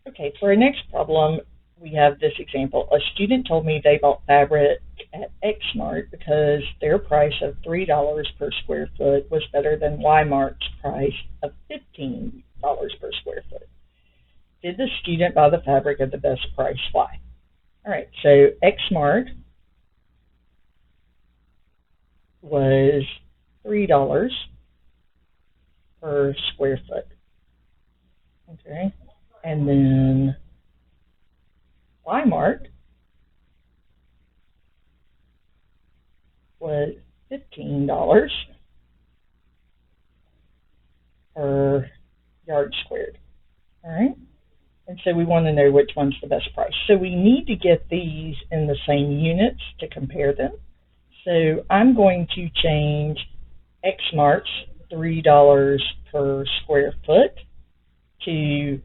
Okay, for our next problem, we have this example. A student told me they bought fabric at X Mart because their price of $3 per square foot was better than Y Mart's price of $15 per square foot. Did the student buy the fabric at the best price? Why? All right, so X Mart was $3 per square foot. Okay, and then Walmart was $15 per yard squared. All right, and so we want to know which one's the best price. So we need to get these in the same units to compare them. So I'm going to change X Mart's $3 per square foot to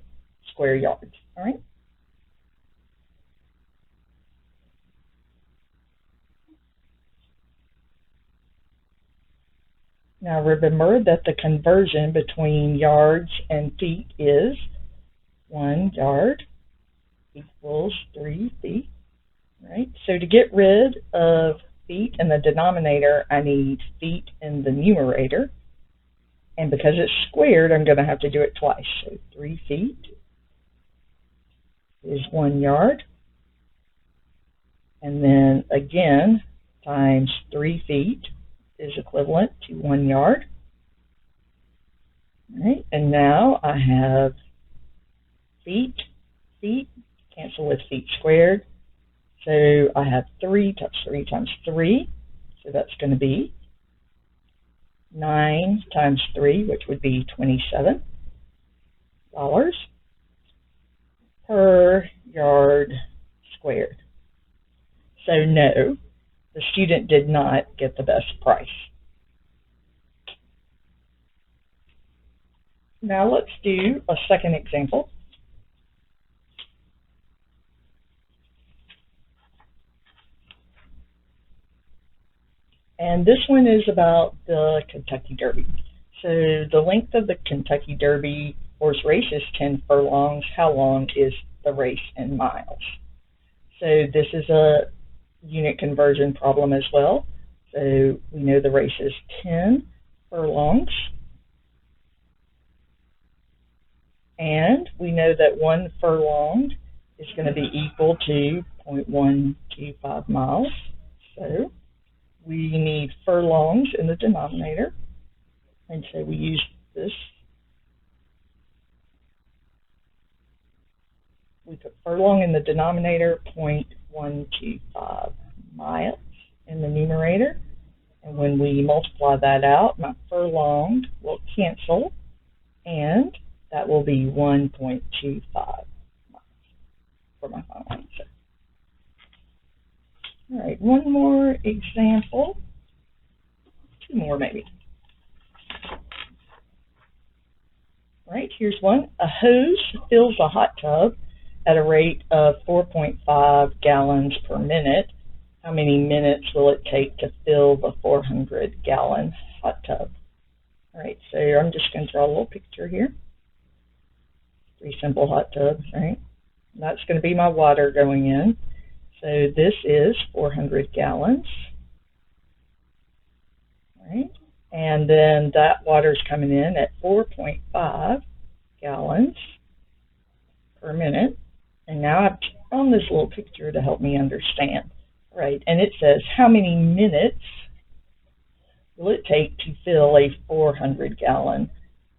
square yards. All right. Now remember that the conversion between yards and feet is 1 yard equals 3 feet. Right? So to get rid of feet in the denominator, I need feet in the numerator. And because it's squared, I'm going to have to do it twice. So 3 feet is 1 yard. And then again, times 3 feet is equivalent to 1 yard. All right, and now I have feet, cancel with feet squared. So I have 3 times 3 times 3, so that's going to be 9 times 3, which would be $27 per yard squared. So no, the student did not get the best price. Now let's do a second example. And this one is about the Kentucky Derby. So the length of the Kentucky Derby horse race is 10 furlongs. How long is the race in miles? So this is a unit conversion problem as well. So we know the race is 10 furlongs. And we know that 1 furlong is going to be equal to 0.125 miles. So we need furlongs in the denominator. And so we use this. We put furlong in the denominator, 0.125 miles in the numerator. And when we multiply that out, my furlong will cancel, and that will be 1.25 miles for my final answer. All right, one more example. 2 more maybe. All right, here's one. A hose fills a hot tub at a rate of 4.5 gallons per minute. How many minutes will it take to fill the 400-gallon hot tub? All right, so I'm just going to draw a little picture here. 3 simple hot tubs, right? That's going to be my water going in. So this is 400 gallons, right? And then that water's coming in at 4.5 gallons per minute. And now I've drawn this little picture to help me understand, right? And it says, how many minutes will it take to fill a 400-gallon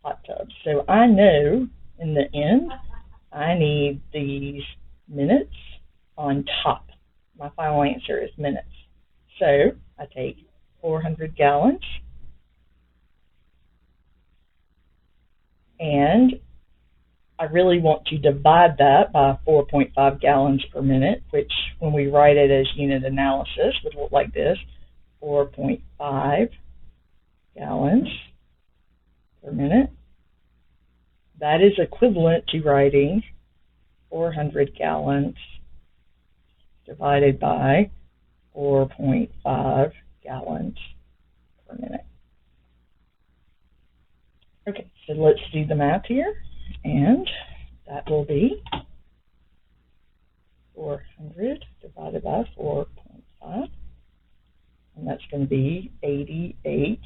hot tub? So I know in the end, I need these minutes on top. My final answer is minutes. So I take 400 gallons and I really want to divide that by 4.5 gallons per minute, which when we write it as unit analysis would look like this, 4.5 gallons per minute. That is equivalent to writing 400 gallons divided by 4.5 gallons per minute. Okay, so let's do the math here, and that will be 400 divided by 4.5, and that's going to be 88